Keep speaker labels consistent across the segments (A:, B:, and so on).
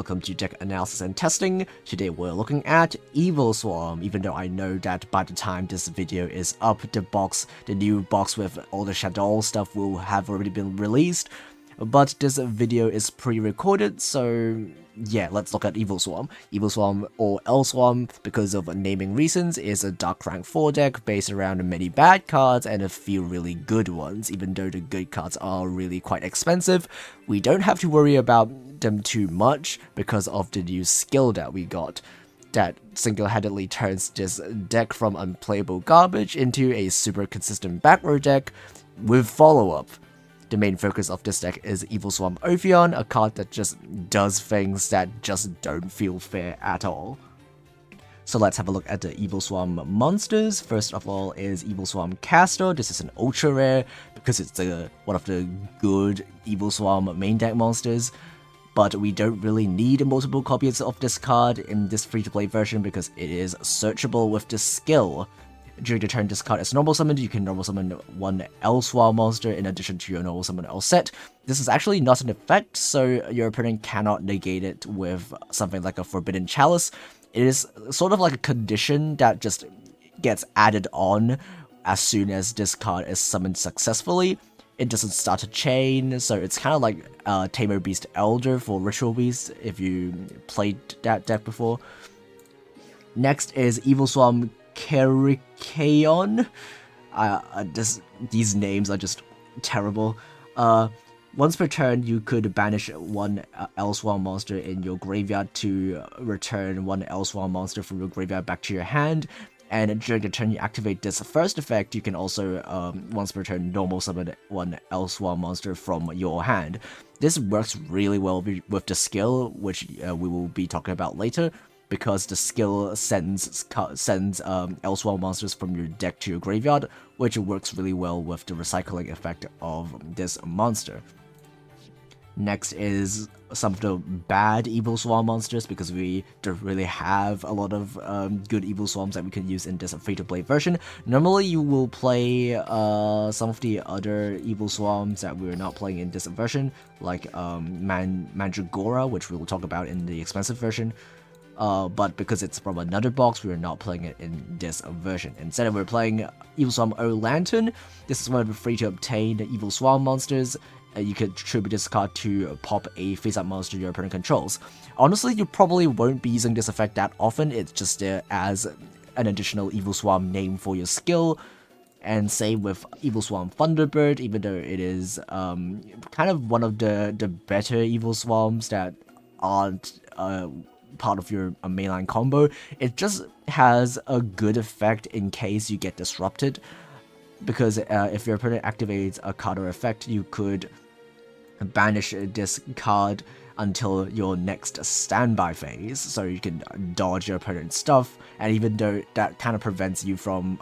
A: welcome to Deck Analysis and Testing. Today we're looking at EVILSWARM, even though I know that by the time this video is up, the new box with all the Shadow stuff will have already been released. But this video is pre-recorded, so yeah, let's look at EVILSWARM. EVILSWARM, or EVILSWARM, because of naming reasons, is a Dark Rank 4 deck based around many bad cards and a few really good ones. Even though the good cards are really quite expensive, we don't have to worry about them too much because of the new skill that we got that single-handedly turns this deck from unplayable garbage into a super consistent back row deck with follow-up. The main focus of this deck is EVILSWARM Ophion, a card that just does things that just don't feel fair at all. So let's have a look at the EVILSWARM monsters. First of all is EVILSWARM Castor. This is an ultra rare because it's one of the good EVILSWARM main deck monsters. But we don't really need multiple copies of this card in this free-to-play version because it is searchable with the skill. During the turn this card is normal summoned, you can normal summon one EVILSWARM monster in addition to your normal summon L set. This is actually not an effect, so your opponent cannot negate it with something like a Forbidden Chalice. It is sort of like a condition that just gets added on as soon as this card is summoned successfully. It doesn't start a chain, so it's kind of like Tamer Beast Elder for Ritual Beast if you played that deck before. Next is EVILSWARM Kerikaon. These names are just terrible. Once per turn, you could banish one EVILSWARM monster in your graveyard to return one EVILSWARM monster from your graveyard back to your hand. And during the turn you activate this first effect, you can also, once per turn, normal summon one EVILSWARM monster from your hand. This works really well with the skill, which we will be talking about later, because the skill sends EVILSWARM monsters from your deck to your graveyard, which works really well with the recycling effect of this monster. Next is some of the bad EVILSWARM monsters, because we don't really have a lot of good EVILSWARMs that we can use in this free-to-play version. Normally you will play some of the other EVILSWARMs that we're not playing in this version, like Mandragora, which we will talk about in the expensive version. But because it's from another box, we're not playing it in this version. Instead, we're playing EVILSWARM O Lantern. This is one of the free-to-obtain EVILSWARM monsters. You can tribute this card to pop a face-up monster your opponent controls. Honestly, you probably won't be using this effect that often. It's just there as an additional EVILSWARM name for your skill. And same with EVILSWARM Thunderbird, even though it is kind of one of the better EVILSWARMs that aren't part of your mainline combo. It just has a good effect in case you get disrupted, because if your opponent activates a card or effect, you could banish this card until your next standby phase, so you can dodge your opponent's stuff. And even though that kind of prevents you from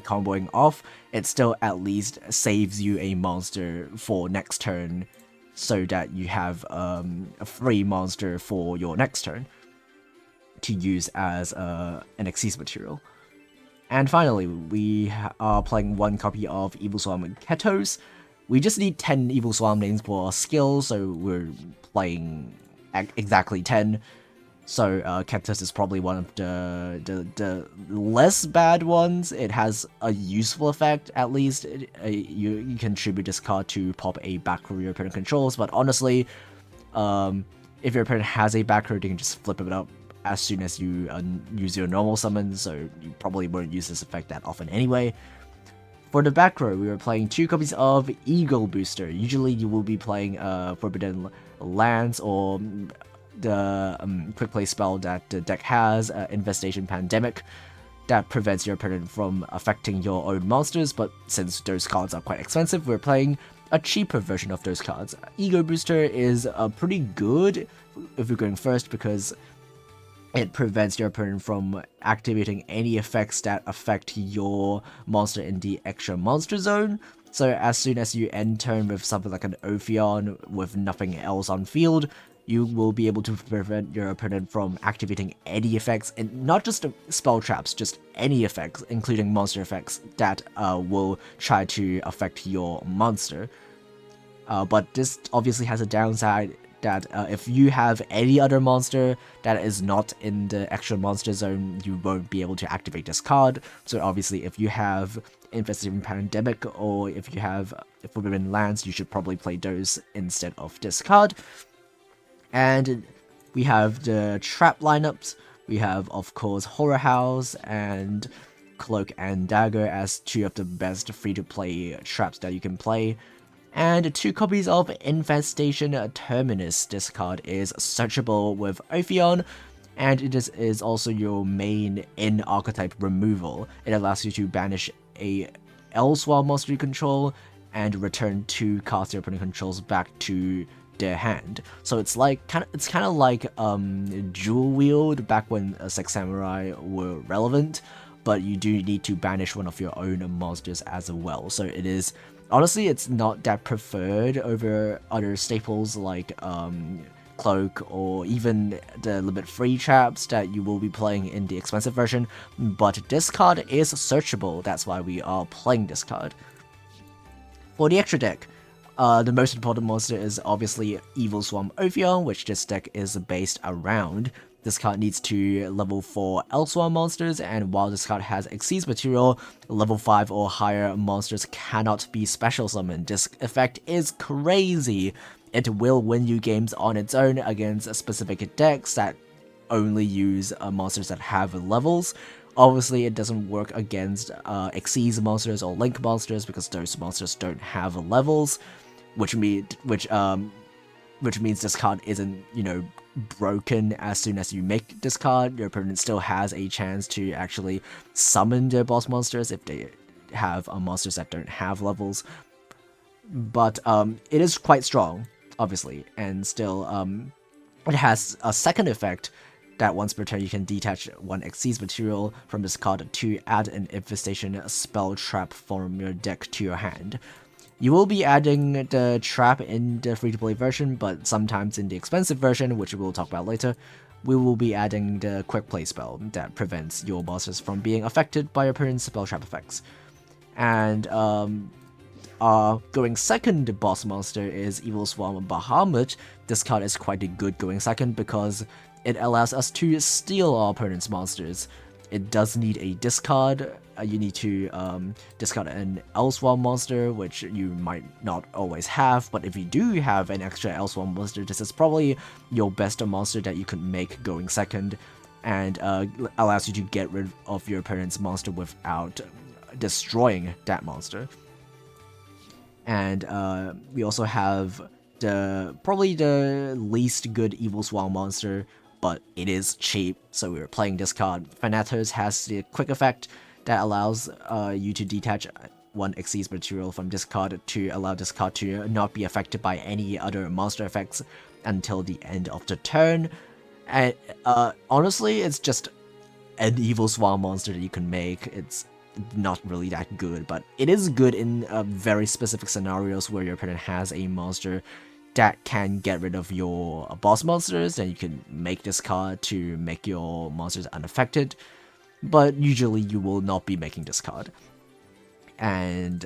A: comboing off, it still at least saves you a monster for next turn, so that you have a free monster for your next turn to use as an Xyz material. And finally, we are playing one copy of EVILSWARM Ketos. We just need 10 EVILSWARM names for our skill, so we're playing exactly 10. So Ketos is probably one of the less bad ones. It has a useful effect, at least. You can tribute this card to pop a back row your opponent controls, but honestly, if your opponent has a back row, you can just flip it up as soon as you use your normal summon, so you probably won't use this effect that often anyway. For the back row, we are playing 2 copies of Eagle Booster. Usually you will be playing Forbidden Lands or the quick play spell that the deck has, Infestation Pandemic, that prevents your opponent from affecting your own monsters, but since those cards are quite expensive, we're playing a cheaper version of those cards. Ego Booster is pretty good if you're going first, because it prevents your opponent from activating any effects that affect your monster in the extra monster zone. So as soon as you end turn with something like an Ophion with nothing else on field, you will be able to prevent your opponent from activating any effects, and not just spell traps, just any effects, including monster effects that will try to affect your monster. But this obviously has a downside that if you have any other monster that is not in the extra monster zone, you won't be able to activate this card. So obviously, if you have Infestation Pandemic or if you have Forbidden Lands, you should probably play those instead of this card. And we have the trap lineups. We have, of course, Horror House and Cloak and Dagger as two of the best free-to-play traps that you can play. And 2 copies of Infestation Terminus. This card is searchable with Ophion, and it is also your main in-archetype removal. It allows you to banish a EVILSWARM monster you control and return 2 cards your opponent controls back to their hand. So it's like kind of like Duel Wield back when Sex Samurai were relevant, but you do need to banish one of your own monsters as well. So it is honestly, it's not that preferred over other staples like Cloak or even the limit free traps that you will be playing in the expensive version, but this card is searchable. That's why we are playing this card. For the extra deck, the most important monster is obviously EVILSWARM Ophion, which this deck is based around. This card needs to level 4 EVILSWARM monsters, and while this card has Xyz material, level 5 or higher monsters cannot be special summoned. This effect is crazy. It will win you games on its own against specific decks that only use monsters that have levels. Obviously, it doesn't work against Xyz monsters or Link monsters because those monsters don't have levels, which means this card isn't, broken as soon as you make this card. Your opponent still has a chance to actually summon their boss monsters if they have monsters that don't have levels. But it is quite strong, obviously, and still it has a second effect that once per turn you can detach 1 Xyz material from this card to add an Infestation spell trap from your deck to your hand. You will be adding the trap in the free-to-play version, but sometimes in the expensive version, which we'll talk about later, we will be adding the quick play spell that prevents your bosses from being affected by your opponent's spell trap effects. And going second boss monster is EVILSWARM Bahamut. This card is quite a good going second because it allows us to steal our opponent's monsters. It does need a discard. You need to discard an EVILSWARM monster, which you might not always have, but if you do have an extra EVILSWARM monster, this is probably your best monster that you can make going second, and allows you to get rid of your opponent's monster without destroying that monster. And we also have probably the least good EVILSWARM monster, but it is cheap, so we were playing this card. Thanatos has the quick effect that allows you to detach 1 Xyz material from this card to allow this card to not be affected by any other monster effects until the end of the turn. And honestly, it's just an EVILSWARM monster that you can make. It's not really that good, but it is good in very specific scenarios where your opponent has a monster that can get rid of your boss monsters, then you can make this card to make your monsters unaffected, but usually you will not be making this card. And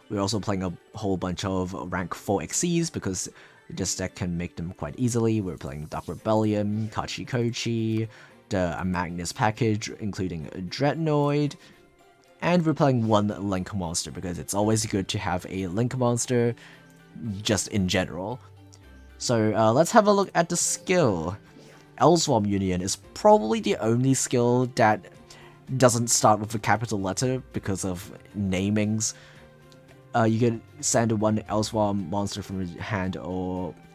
A: we're also playing a whole bunch of rank 4 Xyz because this deck can make them quite easily. We're playing Dark Rebellion, Kachi Kochi, the Magnus package, including Dreadnoid, and we're playing 1 Link monster because it's always good to have a Link monster just in general. So let's have a look at the skill. EVILSWARM Union is probably the only skill that doesn't start with a capital letter because of namings. You can send 1 EVILSWARM monster from your hand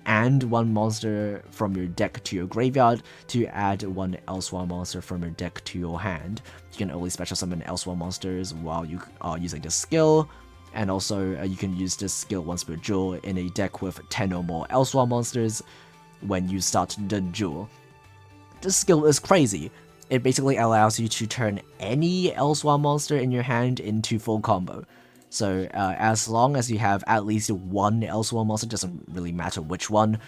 A: and 1 monster from your deck to your graveyard to add 1 EVILSWARM monster from your deck to your hand. You can only special summon EVILSWARM monsters while you are using this skill, and also you can use this skill once per duel in a deck with 10 or more EVILSWARM monsters when you start the duel. This skill is crazy. It basically allows you to turn any EVILSWARM monster in your hand into full combo. So as long as you have at least 1 EVILSWARM monster, doesn't really matter which one,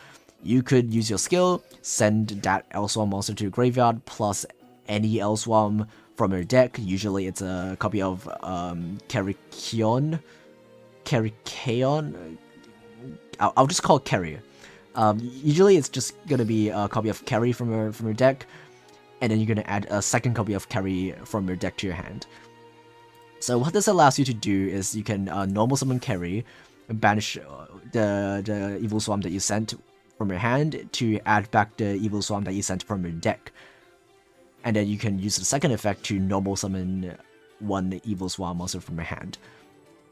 A: you could use your skill, send that EVILSWARM monster to your graveyard, plus any EVILSWARM from your deck. Usually it's a copy of Kerikaon. I'll just call it Carrier. Usually it's just gonna be a copy of carry from your deck, and then you're gonna add a second copy of carry from your deck to your hand. So what this allows you to do is you can normal summon carry, banish the EVILSWARM that you sent from your hand to add back the EVILSWARM that you sent from your deck. And then you can use the second effect to normal summon one EVILSWARM monster from your hand.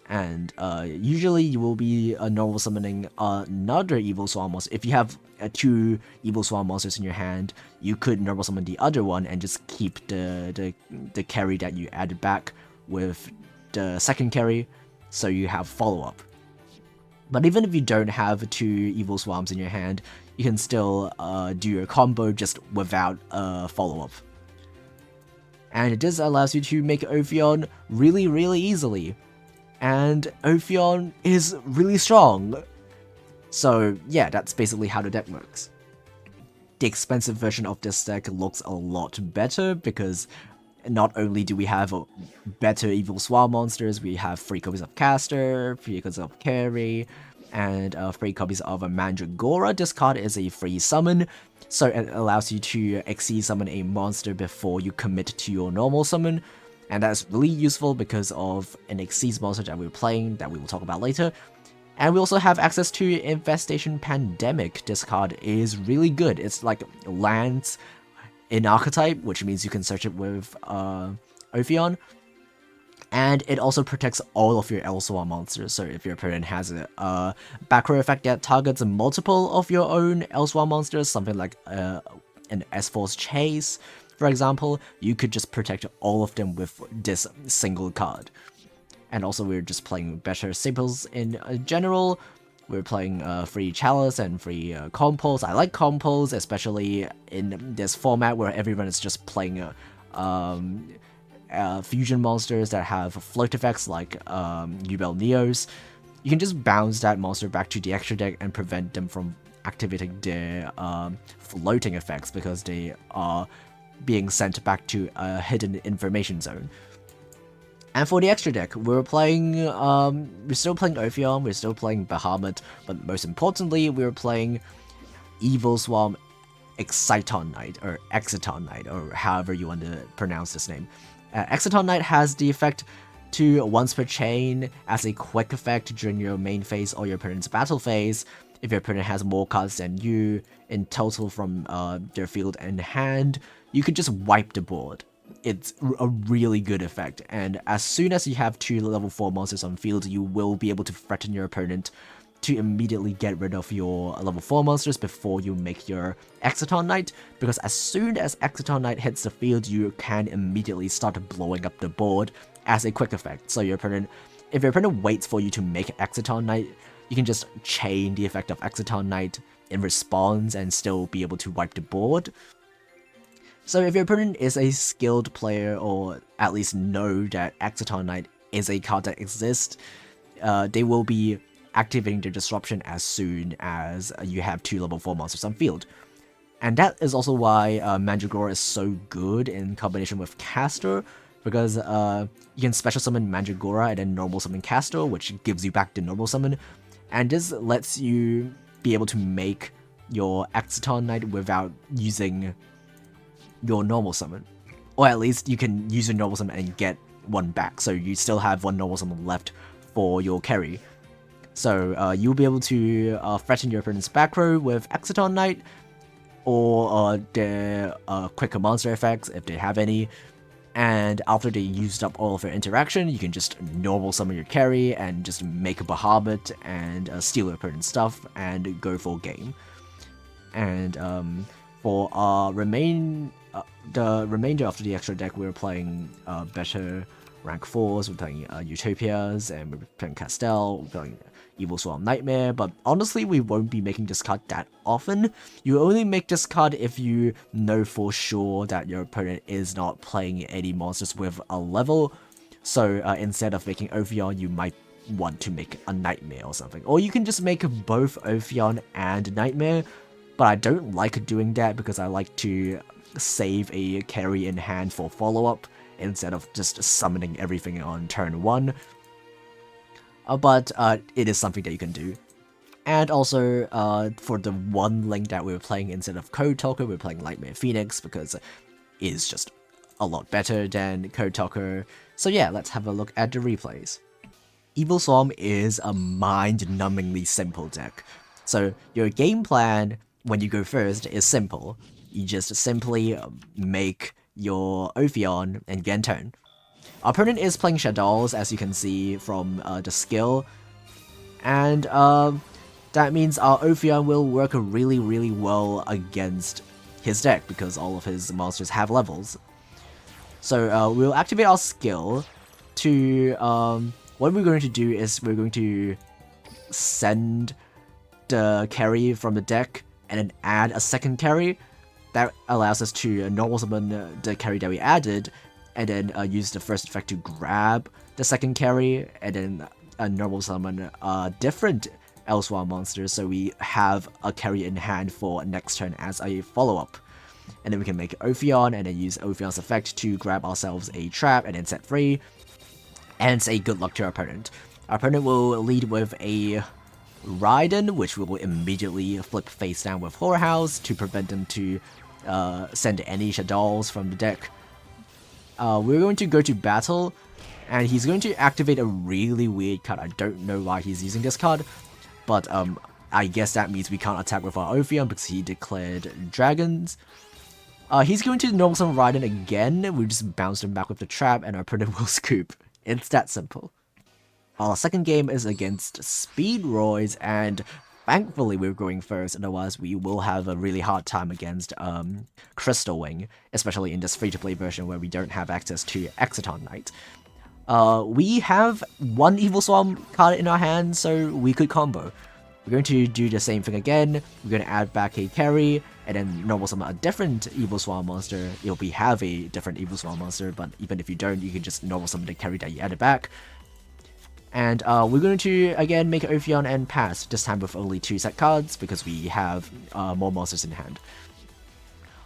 A: And usually you will be normal summoning another EVILSWARM monster. If you have two EVILSWARM monsters in your hand, you could normal summon the other one and just keep the carry that you added back with the second carry, so you have follow-up. But even if you don't have two EVILSWARMs in your hand, you can still do your combo just without a follow-up. And this allows you to make Ophion really, really easily. And Ophion is really strong. So yeah, that's basically how the deck works. The expensive version of this deck looks a lot better because not only do we have better EVILSWARM monsters, we have 3 copies of Caster, 3 copies of Carry, and 3 copies of a Mandragora. This card is a free summon, so it allows you to Xyz summon a monster before you commit to your normal summon, and that's really useful because of an Xyz monster that we're playing that we will talk about later. And we also have access to Infestation Pandemic. This card is really good. It's like lands in archetype, which means you can search it with Ophion. And it also protects all of your EVILSWARM monsters, so if your opponent has a back row effect that targets multiple of your own EVILSWARM monsters, something like an S-Force Chase, for example, you could just protect all of them with this single card. And also we're just playing better staples in general. We're playing 3 Chalice and 3 Compos. I like Compos, especially in this format where everyone is just playing fusion monsters that have float effects like Duel Neos. You can just bounce that monster back to the extra deck and prevent them from activating their floating effects because they are being sent back to a hidden information zone. And for the extra deck, we're still playing Ophion, we're still playing Bahamut, but most importantly, we're playing EVILSWARM Exciton Knight, or Exciton Knight, or however you want to pronounce this name. Exciton Knight has the effect to once per chain as a quick effect during your main phase or your opponent's battle phase. If your opponent has more cards than you in total from their field and hand, you could just wipe the board. It's a really good effect, and as soon as you have 2 level 4 monsters on field, you will be able to threaten your opponent to immediately get rid of your level 4 monsters before you make your Exciton Knight, because as soon as Exciton Knight hits the field, you can immediately start blowing up the board as a quick effect. So your opponent, if your opponent waits for you to make Exciton Knight, you can just chain the effect of Exciton Knight in response and still be able to wipe the board. So if your opponent is a skilled player, or at least know that Exciton Knight is a card that exists, they will be activating their disruption as soon as you have 2 level 4 monsters on field. And that is also why Mandragora is so good in combination with Caster, because you can special summon Mandragora and then normal summon Caster, which gives you back the normal summon, and this lets you be able to make your Exciton Knight without using your normal summon, or at least you can use your normal summon and get one back, so you still have 1 normal summon left for your carry. So you'll be able to threaten your opponent's back row with Exciton Knight, or their quicker monster effects if they have any, and after they used up all of their interaction, you can just normal summon your carry and just make a Bahamut and steal your opponent's stuff and go for game. And for the remainder of the extra deck, we're playing better rank 4s, we're playing Utopias, and we're playing Castel, we're playing EVILSWARM Nightmare, but honestly, we won't be making this card that often. You only make this card if you know for sure that your opponent is not playing any monsters with a level, so instead of making Ophion, you might want to make a Nightmare or something. Or you can just make both Ophion and Nightmare, but I don't like doing that because I like to save a carry in hand for follow-up instead of just summoning everything on turn 1. But it is something that you can do. And also, for the one link that we were playing instead of Code Talker, we were playing Nightmare Phoenix because it is just a lot better than Code Talker. So yeah, let's have a look at the replays. EVILSWARM is a mind-numbingly simple deck. So your game plan when you go first is simple. You just simply make your Ophion and get turn. Our opponent is playing Shadows, as you can see from the skill, and that means our Ophion will work really well against his deck because all of his monsters have levels. So we'll activate our skill to what we're going to do is we're going to send the carry from the deck and then add a second carry. That allows us to normal summon the carry that we added, and then use the first effect to grab the second carry, and then normal summon a different EVILSWARM monster, so we have a carry in hand for next turn as a follow-up. And then we can make Ophion, and then use Ophion's effect to grab ourselves a trap, and then set free, and say good luck to our opponent. Our opponent will lead with a Raiden, which we will immediately flip face down with Horror House to prevent them to send any Shadows from the deck. We're going to go to battle, and he's going to activate a really weird card. I don't know why he's using this card, but I guess that means we can't attack with our Ophion because he declared dragons. He's going to normal summon Raiden again. We just bounce him back with the trap, and our opponent will scoop. It's that simple. Our second game is against Speedroids, and thankfully we're going first, otherwise we will have a really hard time against Crystal Wing, especially in this free-to-play version where we don't have access to Exciton Knight. We have one EVILSWARM card in our hand, so we could combo. We're going to do the same thing again. We're going to add back a carry, and then normal summon a different EVILSWARM monster. If we have a different EVILSWARM monster, but even if you don't, you can just normal summon the carry that you added back. And we're going to, again, make Ophion and pass, this time with only 2 set cards, because we have more monsters in hand.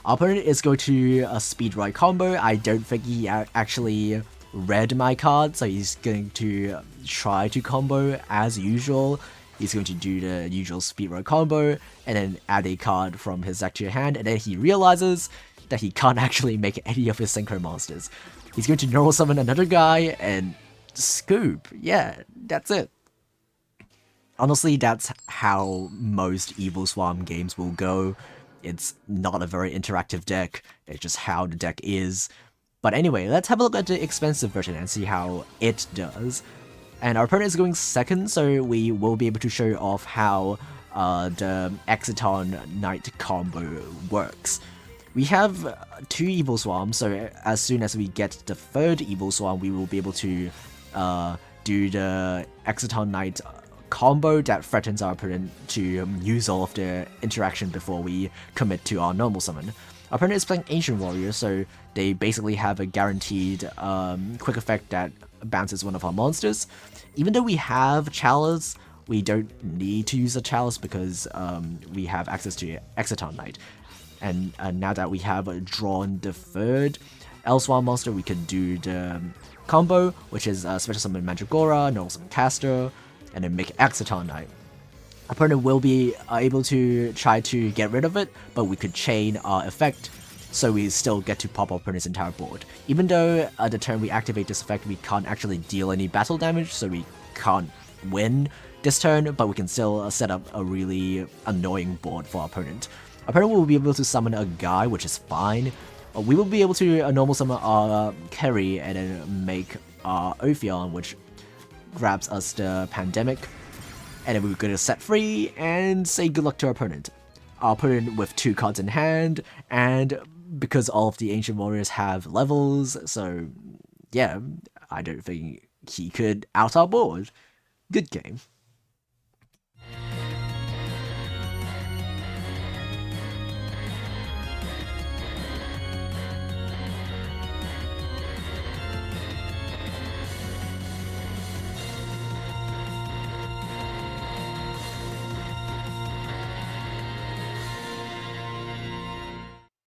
A: Our opponent is going to a Speed Ride combo. I don't think he actually read my card, so he's going to try to combo as usual. He's going to do the usual Speed Ride combo, and then add a card from his deck to your hand, and then he realizes that he can't actually make any of his Synchro monsters. He's going to normal summon another guy, and scoop. Yeah, that's it. Honestly, that's how most EVILSWARM games will go. It's not a very interactive deck, it's just how the deck is. But anyway, let's have a look at the expensive version and see how it does. And our opponent is going second, so we will be able to show off how the Exciton Knight combo works. We have 2 EVILSWARMs, so as soon as we get the third EVILSWARM, we will be able to do the Exciton Knight combo that threatens our opponent to use all of their interaction before we commit to our normal summon. Our opponent is playing Ancient Warrior, so they basically have a guaranteed quick effect that bounces one of our monsters. Even though we have Chalice, we don't need to use a Chalice because we have access to Exciton Knight. And now that we have drawn the third EVILSWARM monster, we can do the combo, which is Special Summon Mandragora, Normal Summon Caster, and then make Exciton Knight. Opponent will be able to try to get rid of it, but we could chain our effect, so we still get to pop our opponent's entire board. Even though the turn we activate this effect, we can't actually deal any battle damage, so we can't win this turn, but we can still set up a really annoying board for our opponent. Our opponent will be able to summon a guy, which is fine. We will be able to normal summon our carry and then make our Ophion, which grabs us the Pandemic. And then we're going to set free and say good luck to our opponent. Our opponent with 2 cards in hand, and because all of the Ancient Warriors have levels, so yeah, I don't think he could out our board. Good game.